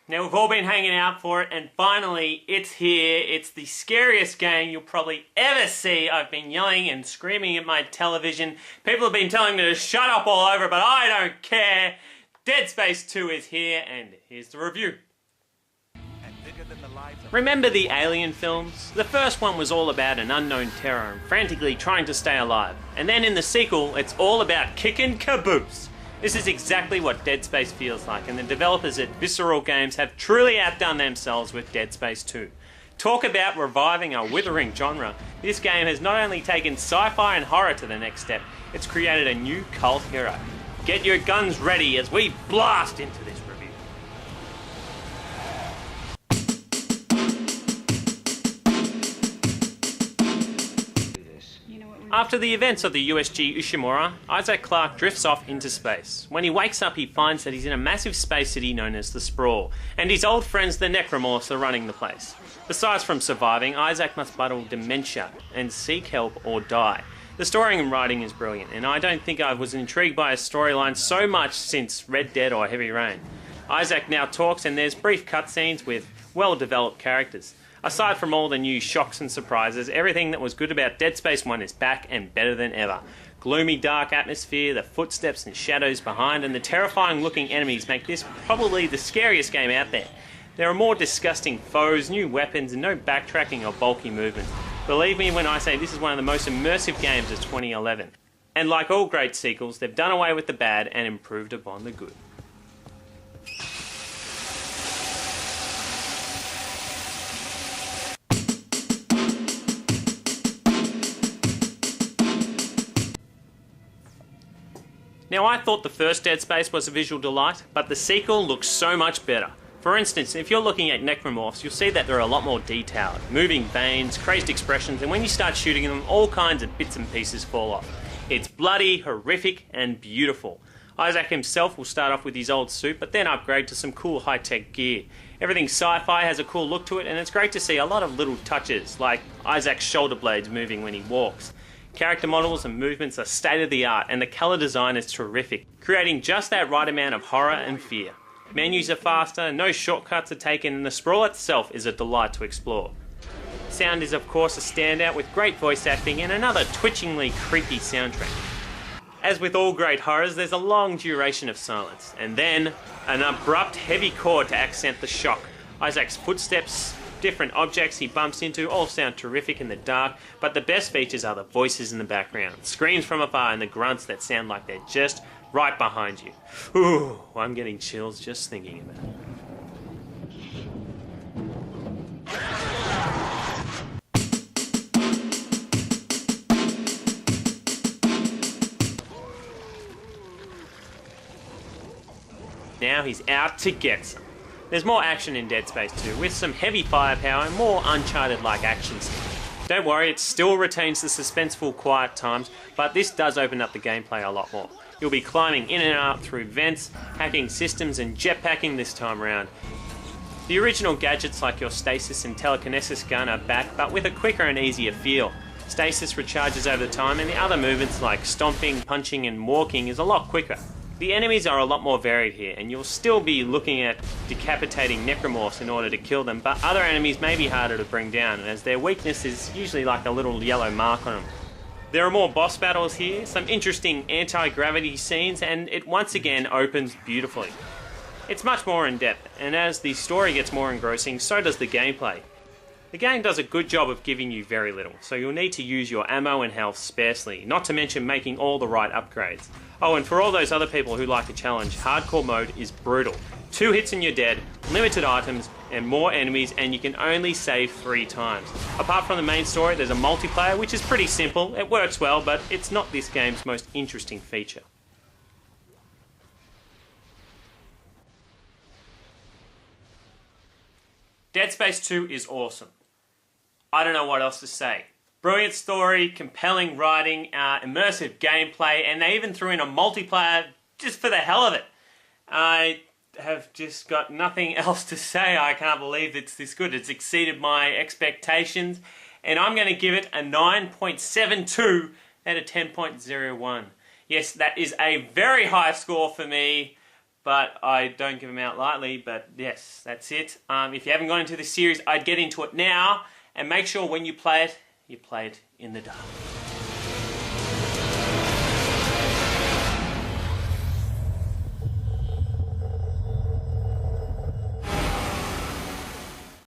Now we've all been hanging out for it, and finally it's here. It's the scariest game you'll probably ever see. I've been yelling and screaming at my television. People have been telling me to shut up all over, but I don't care. Dead Space 2 is here, and here's the review. Remember the Alien films? The first one was all about an unknown terror and frantically trying to stay alive. And then in the sequel, it's all about kicking caboose. This is exactly what Dead Space feels like, and the developers at Visceral Games have truly outdone themselves with Dead Space 2. Talk about reviving a withering genre. This game has not only taken sci-fi and horror to the next step, it's created a new cult hero. Get your guns ready as we blast into this review. After the events of the USG Ushimura, Isaac Clarke drifts off into space. When he wakes up, he finds that he's in a massive space city known as the Sprawl, and his old friends the Necromorphs are running the place. Besides from surviving, Isaac must battle dementia and seek help or die. The story and writing is brilliant, and I don't think I was intrigued by a storyline so much since Red Dead or Heavy Rain. Isaac now talks, and there's brief cutscenes with well-developed characters. Aside from all the new shocks and surprises, everything that was good about Dead Space 1 is back and better than ever. Gloomy dark atmosphere, the footsteps and shadows behind, and the terrifying looking enemies make this probably the scariest game out there. There are more disgusting foes, new weapons, and no backtracking or bulky movements. Believe me when I say this is one of the most immersive games of 2011. And like all great sequels, they've done away with the bad and improved upon the good. Now, I thought the first Dead Space was a visual delight, but the sequel looks so much better. For instance, if you're looking at Necromorphs, you'll see that they're a lot more detailed. Moving veins, crazed expressions, and when you start shooting them, all kinds of bits and pieces fall off. It's bloody, horrific, and beautiful. Isaac himself will start off with his old suit, but then upgrade to some cool high-tech gear. Everything sci-fi has a cool look to it, and it's great to see a lot of little touches, like Isaac's shoulder blades moving when he walks. Character models and movements are state-of-the-art, and the colour design is terrific, creating just that right amount of horror and fear. Menus are faster, no shortcuts are taken, and the Sprawl itself is a delight to explore. Sound is of course a standout with great voice acting and another twitchingly creepy soundtrack. As with all great horrors, there's a long duration of silence, and then an abrupt heavy chord to accent the shock. Isaac's footsteps, different objects he bumps into all sound terrific in the dark, but the best features are the voices in the background, screams from afar, and the grunts that sound like they're just right behind you. Ooh, I'm getting chills just thinking about it. Now he's out to get some. There's more action in Dead Space 2, with some heavy firepower and more Uncharted-like action scenes. Don't worry, it still retains the suspenseful quiet times, but this does open up the gameplay a lot more. You'll be climbing in and out through vents, hacking systems and jetpacking this time around. The original gadgets like your stasis and telekinesis gun are back, but with a quicker and easier feel. Stasis recharges over time, and the other movements like stomping, punching and walking is a lot quicker. The enemies are a lot more varied here, and you'll still be looking at decapitating necromorphs in order to kill them, but other enemies may be harder to bring down, as their weakness is usually like a little yellow mark on them. There are more boss battles here, some interesting anti-gravity scenes, and it once again opens beautifully. It's much more in-depth, and as the story gets more engrossing, so does the gameplay. The game does a good job of giving you very little, so you'll need to use your ammo and health sparsely, not to mention making all the right upgrades. Oh, and for all those other people who like a challenge, hardcore mode is brutal. 2 hits and you're dead, limited items, and more enemies, and you can only save 3 times. Apart from the main story, there's a multiplayer, which is pretty simple. It works well, but it's not this game's most interesting feature. Dead Space 2 is awesome. I don't know what else to say. Brilliant story, compelling writing, immersive gameplay, and they even threw in a multiplayer just for the hell of it. I have just got nothing else to say. I can't believe it's this good. It's exceeded my expectations, and I'm going to give it a 9.72 out of 10.01. Yes, that is a very high score for me, but I don't give them out lightly. But yes, that's it. If you haven't gone into this series, I'd get into it now, and make sure when you play it in the dark.